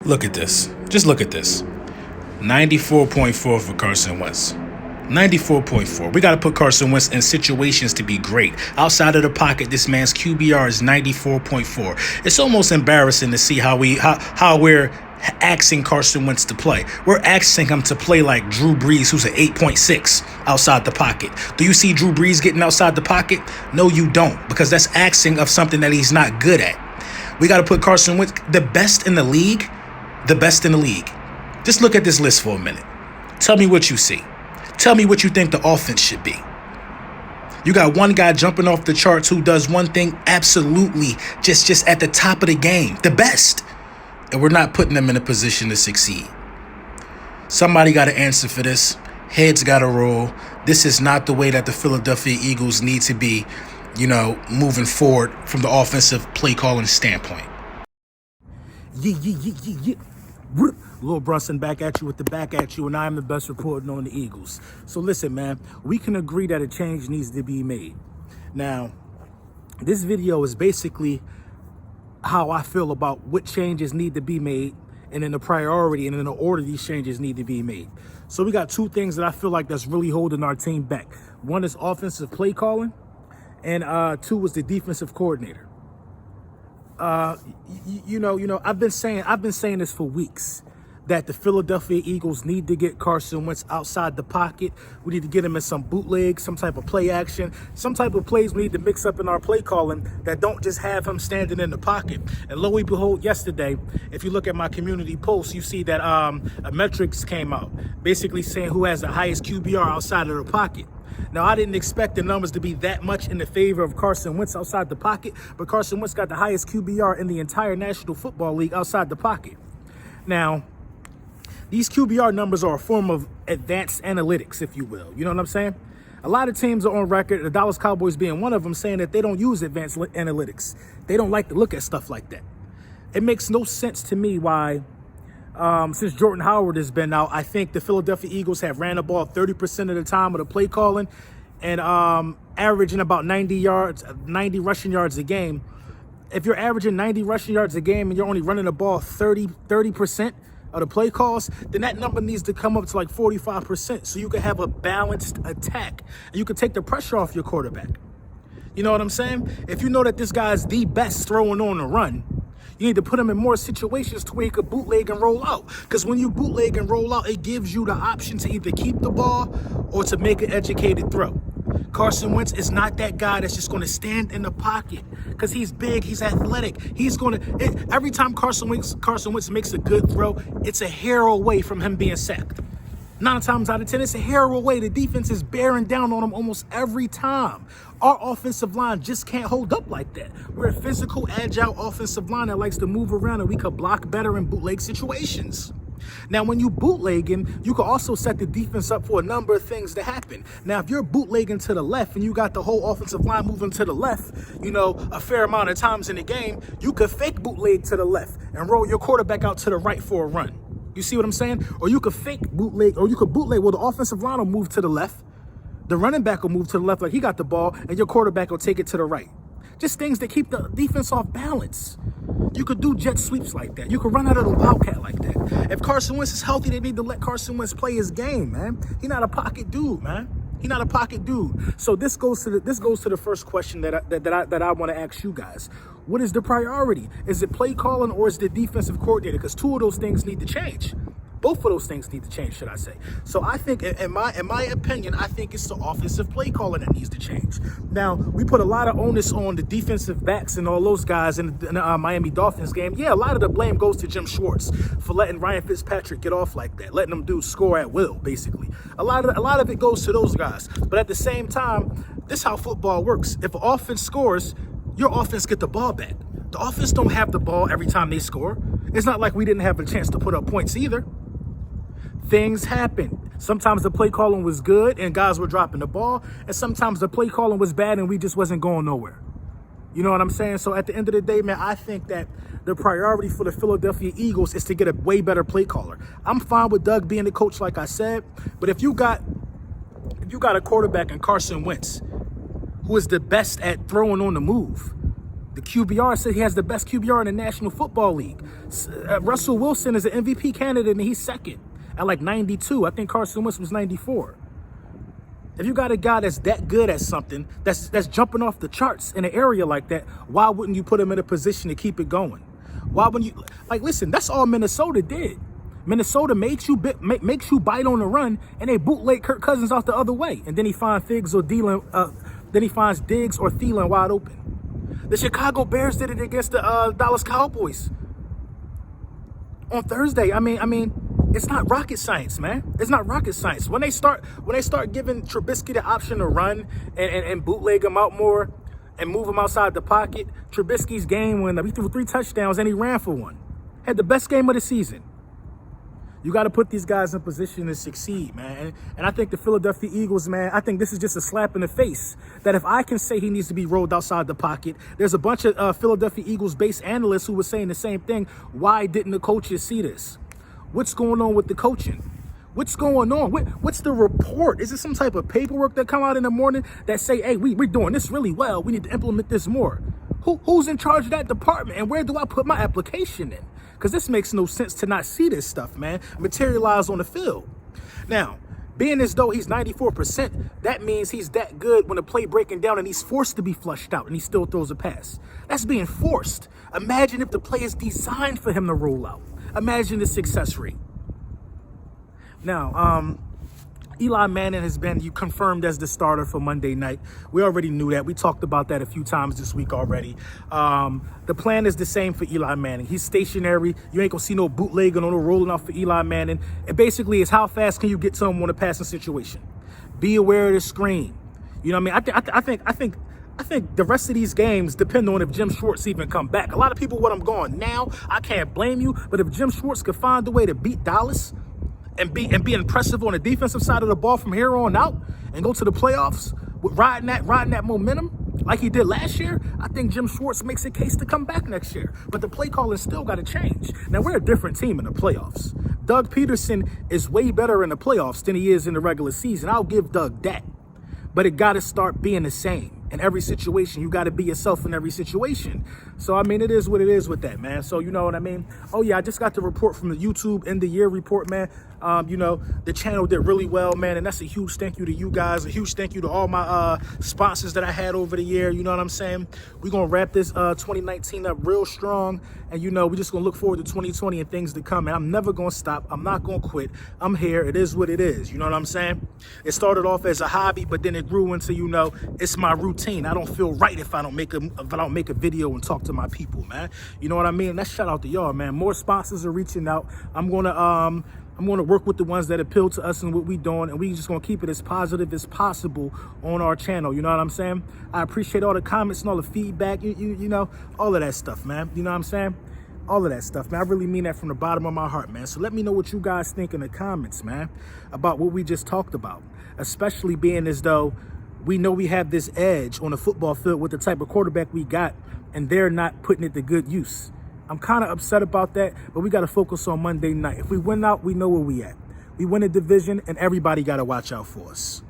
Look at this. Just look at this. 94.4 for Carson Wentz. 94.4. We got to put Carson Wentz in situations to be great. Outside of the pocket, this man's QBR is 94.4. It's almost embarrassing to see how we're asking Carson Wentz to play. We're asking him to play like Drew Brees, who's an 8.6 outside the pocket. Do you see Drew Brees getting outside the pocket? No, you don't, because that's asking of something that he's not good at. We got to put Carson Wentz, the best in the league. Just look at this list for a minute. Tell me what you see. Tell me what you think the offense should be. You got one guy jumping off the charts who does one thing absolutely just at the top of the game, the best. And we're not putting them in a position to succeed. Somebody got to answer for this. Heads got to roll. This is not the way that the Philadelphia Eagles need to be, moving forward from the offensive play calling standpoint. Yeah. Lil Brunson back at you with the back at you, and I am the best reporting on the Eagles. So listen, man, we can agree that a change needs to be made. Now, this video is basically how I feel about what changes need to be made, and in the priority and in the order these changes need to be made. So we got two things that I feel like that's really holding our team back. One is offensive play calling, and two is the defensive coordinator. I've been saying this for weeks, that the Philadelphia Eagles need to get Carson Wentz outside the pocket. We need to get him in some bootleg, some type of play action, some type of plays we need to mix up in our play calling that don't just have him standing in the pocket. And lo and behold, yesterday, if you look at my community post, you see that a metrics came out, basically saying who has the highest QBR outside of the pocket. Now, I didn't expect the numbers to be that much in the favor of Carson Wentz outside the pocket, but Carson Wentz got the highest QBR in the entire National Football League outside the pocket. Now, these QBR numbers are a form of advanced analytics, if you will. You know what I'm saying? A lot of teams are on record, the Dallas Cowboys being one of them, saying that they don't use advanced analytics. They don't like to look at stuff like that. It makes no sense to me why, since Jordan Howard has been out, I think the Philadelphia Eagles have ran the ball 30% of the time of the play calling and averaging about 90 rushing yards a game. If you're averaging 90 rushing yards a game and you're only running the ball 30% of the play calls, then that number needs to come up to like 45%, so you can have a balanced attack and you can take the pressure off your quarterback. You know what I'm saying? If you know that this guy's the best throwing on the run, you need to put him in more situations to where he could bootleg and roll out. Because when you bootleg and roll out, it gives you the option to either keep the ball or to make an educated throw. Carson Wentz is not that guy that's just going to stand in the pocket because he's big, he's athletic. Every time Carson Wentz makes a good throw, it's a hair away from him being sacked. 9 times out of 10, it's a hair away. The defense is bearing down on him almost every time. Our offensive line just can't hold up like that. We're a physical, agile offensive line that likes to move around, and we could block better in bootleg situations. Now, when you bootlegging, you can also set the defense up for a number of things to happen. Now, if you're bootlegging to the left and you got the whole offensive line moving to the left, a fair amount of times in the game, you could fake bootleg to the left and roll your quarterback out to the right for a run. You see what I'm saying? Or you could fake bootleg, or you could bootleg where the offensive line will move to the left, the running back will move to the left like he got the ball, and your quarterback will take it to the right. Just things that keep the defense off balance. You could do jet sweeps like that. You could run out of the wildcat like that. If Carson Wentz is healthy, they need to let Carson Wentz play his game, man. He's not a pocket dude, man. He's not a pocket dude. So this goes to the first question that I want to ask you guys. What is the priority? Is it play calling or is it the defensive coordinator? Because two of those things need to change. Both of those things need to change, should I say. So I think, in my opinion, I think it's the offensive play calling that needs to change. Now, we put a lot of onus on the defensive backs and all those guys in the Miami Dolphins game. Yeah, a lot of the blame goes to Jim Schwartz for letting Ryan Fitzpatrick get off like that, letting them score at will, basically. A lot of it goes to those guys. But at the same time, this is how football works. If an offense scores, your offense get the ball back. The offense don't have the ball every time they score. It's not like we didn't have a chance to put up points either. Things happen. Sometimes the play calling was good and guys were dropping the ball, and sometimes the play calling was bad and we just wasn't going nowhere. You know what I'm saying? So at the end of the day, man, I think that the priority for the Philadelphia Eagles is to get a way better play caller. I'm fine with Doug being the coach, like I said, but if you got a quarterback in Carson Wentz who is the best at throwing on the move, The QBR said he has the best QBR in the National Football League. Russell Wilson is an MVP candidate, and he's second at like 92. I think Carson Wentz was 94. If you got a guy that's that good at something, that's jumping off the charts in an area like that, why wouldn't you put him in a position to keep it going? Why wouldn't you? Like, listen, that's all Minnesota did. Minnesota makes you bite on the run, and they bootleg Kirk Cousins out the other way, and then he finds Diggs or Thielen wide open. The Chicago Bears did it against the Dallas Cowboys on Thursday. I mean, it's not rocket science, man. It's not rocket science. When they start giving Trubisky the option to run and bootleg him out more and move him outside the pocket, Trubisky's game winner. He threw 3 touchdowns and he ran for 1. Had the best game of the season. You got to put these guys in position to succeed, man. And I think the Philadelphia Eagles, man, I think this is just a slap in the face. That if I can say he needs to be rolled outside the pocket, there's a bunch of Philadelphia Eagles-based analysts who were saying the same thing. Why didn't the coaches see this? What's going on with the coaching? What's going on? What's the report? Is it some type of paperwork that come out in the morning that say, hey, we're doing this really well. We need to implement this more. Who's in charge of that department? And where do I put my application in? Because this makes no sense to not see this stuff, man, materialize on the field. Now, being as though he's 94%, that means he's that good when the play breaking down and he's forced to be flushed out and he still throws a pass. That's being forced. Imagine if the play is designed for him to roll out. Imagine the success rate. Now, Eli Manning has been confirmed as the starter for Monday night. We already knew that. We talked about that a few times this week already. The plan is the same for Eli Manning. He's stationary. You ain't gonna see no bootlegging or no rolling off for Eli Manning. It basically is how fast can you get to him on a passing situation. Be aware of the screen. You know what I mean? I think the rest of these games depend on if Jim Schwartz even come back. A lot of people, what I'm going now, I can't blame you. But if Jim Schwartz could find a way to beat Dallas and be impressive on the defensive side of the ball from here on out and go to the playoffs with riding that momentum like he did last year, I think Jim Schwartz makes a case to come back next year. But the play calling still got to change. Now, we're a different team in the playoffs. Doug Peterson is way better in the playoffs than he is in the regular season. I'll give Doug that. But it got to start being the same. In every situation, you got to be yourself in every situation. So, I mean, it is what it is with that, man. So, you know what I mean? Oh, yeah, I just got the report from the YouTube end of year report, man. You know, the channel did really well, man. And that's a huge thank you to you guys. A huge thank you to all my sponsors that I had over the year. You know what I'm saying? We're going to wrap this 2019 up real strong. And, you know, we're just going to look forward to 2020 and things to come. And I'm never going to stop. I'm not going to quit. I'm here. It is what it is. You know what I'm saying? It started off as a hobby, but then it grew into, you know, it's my routine. I don't feel right if I don't make a video and talk to my people, man. You know what I mean? That's shout out to y'all, man. More sponsors are reaching out. I'm gonna work with the ones that appeal to us and what we doing, and we just gonna keep it as positive as possible on our channel. You know what I'm saying? I appreciate all the comments and all the feedback. You know, all of that stuff, man. You know what I'm saying? All of that stuff, man. I really mean that from the bottom of my heart, man. So let me know what you guys think in the comments, man, about what we just talked about, especially being as though we know we have this edge on the football field with the type of quarterback we got, and they're not putting it to good use. I'm kind of upset about that, but we got to focus on Monday night. If we win out, we know where we at. We win a division, and everybody got to watch out for us.